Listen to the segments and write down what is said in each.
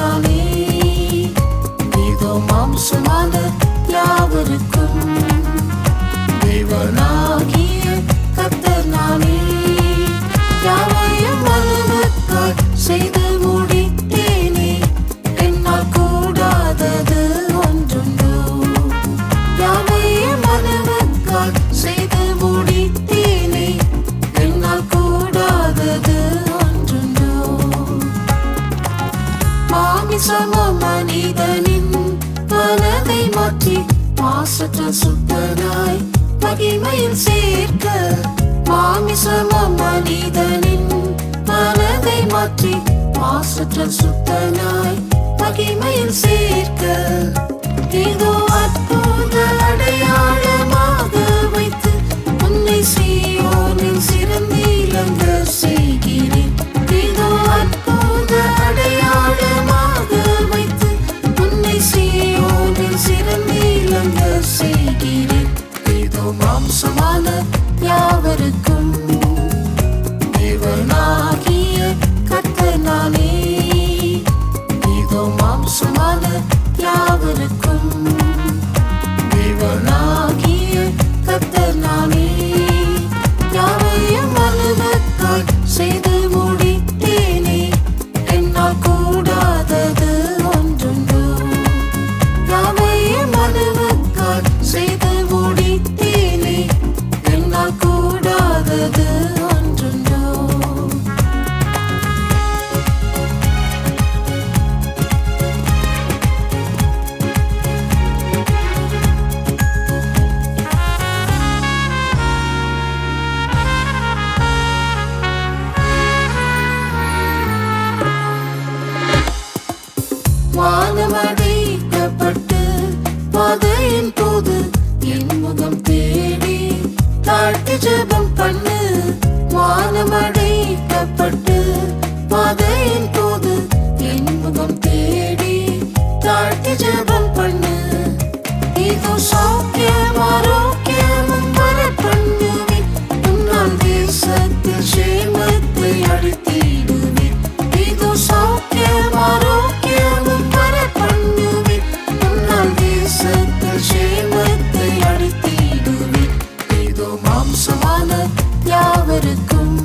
நானே. இதோ மாம்சமான யாவருக்கும் தேவனாகிய கர்த்தர் நானே. யாவையும் மனுவுக்காய் செய்து முடித்தேனே, என்னால் கூடாதது ஒன்றுண்டோ. யாவையும் மனுவுக்காய் செய்து முடித்தேனே, என்னால் கூடாதது ஒன்றுண்டோ. மாமிசமோ மனிதனின் மனதை மாற்றி மாசற்ற சுத்தனாய் மகிமையில் சேர்க்க. மாமிசமோ மனிதனின் மனதை மாற்றி மாசற்ற சுத்தனாய் மகிமையில் சேர்க்க. இதோ அற்புத அடையாளமாக வைத்து உன்னை சீயோனில் சிறந்திலங்க செய்கிறேன். இதோ அற்புத அடையாளமாக வைத்து உன்னை சீயோனில் சிறந்திலங்க செய்கிறேன். இதோ மாம்சமான யாவருக்கும் தேவனாகிய கர்த்தர் நானே. இதோ மாம்சமான யாவருக்கும் தேவனாகிய கர்த்தர் நானே. யாவையும் மனுவுக்காய் செய்து முடித்தேனே, என்னால் கூடாதது ஒன்றுண்டோ. யாவையும் மனுவுக்காய் செய்து முடித்தேனே, என்னால் கூடாதது ஒன்றுண்டோ. வானமடைக்கப்பட்டு பாதையின் போது என் முகம் தேடி தாழ்த்தி ஜெபம் பண்ணு. வானமடைக்கப்பட்டு பாதையின் போது என் முகம் தேடி தாழ்த்தி ஜெபம் பண்ணு. இதோ சௌக்கியம் ஆரோக்கியமும் வர பண்ணுவேன். உன்னால் தேசத்தில் சேமத்தை அளித்திடுவேன். இதோ சௌக்கியம் ஆரோக்கியமும் வர பண்ணுவேன். உன்னால் தேசத்தில் சேமத்தை அளித்திடுவேன். இதோ மாம்சமான யாவருக்கும்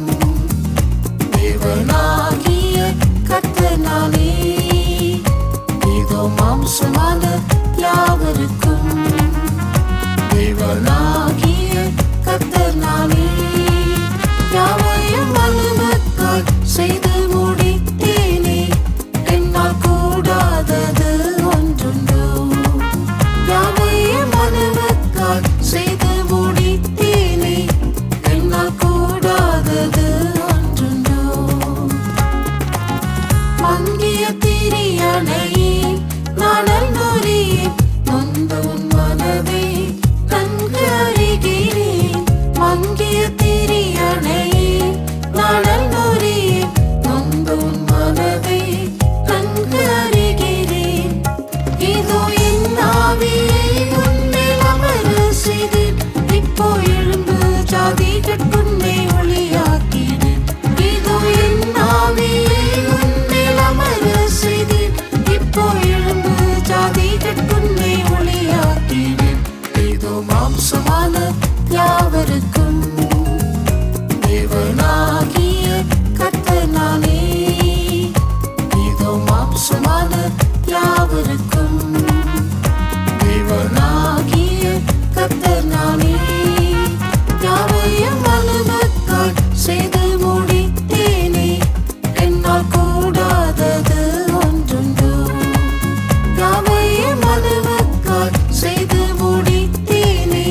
தேவனாகிய கர்த்தர் நானே. இதோ மாம்சமான யாவருக்கும் தேவனாகிய கர்த்தர் நானே. யாவையும் மனுவுக்காய் செய்து முடித்தேனே, என்னால் கூடாதது ஒன்றுண்டோ. யாவையும் மனுவுக்காய் செய்து முடித்தேனே, என்னால் கூடாதது ஒன்றுண்டோ. மங்கிய திரியணையே நாணல் நொறியேன், நொந்த உன் மனதை நன்கு அறிகிறேன். மங்கிய திரியணையே நாணல் நொறியேன், நொந்த உன் மனதை நன்கு அறிகிறேன். இதோ என் ஆவியை உன்மேல் அமர செய்தேன். இப்போ எழும்பு ஜாதிகட்குன்னை ஒளியாக்கினேன். இதோ என் ஆவியை உன்மேல் அமர செய்தேன். இப்போ எழும்பு ஜாதிகட்குன்னை ஒளியாக்கினேன். இதோ மாம்சமான யாவருக்கும் தேவனாகிய கர்த்தர் நானே. இதோ மாம்சமான யாவருக்கும் தேவனாகிய கர்த்தர் நானே. யாவையும் மனுவுக்காய் செய்து முடித்தேனே, என்னால் கூடாதது ஒன்றுண்டோ. யாவையும் மனுவுக்காய் செய்து முடித்தேனே,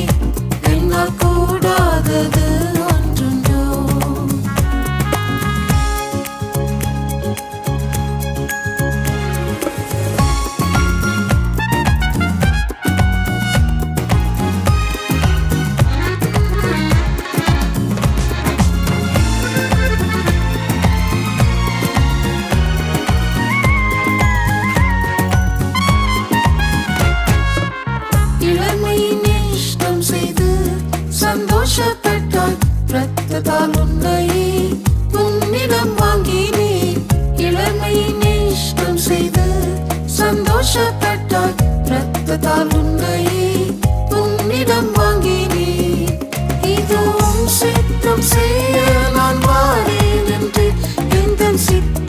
என்னால் கூடாதது ஒன்றுண்டோ. சித்தம்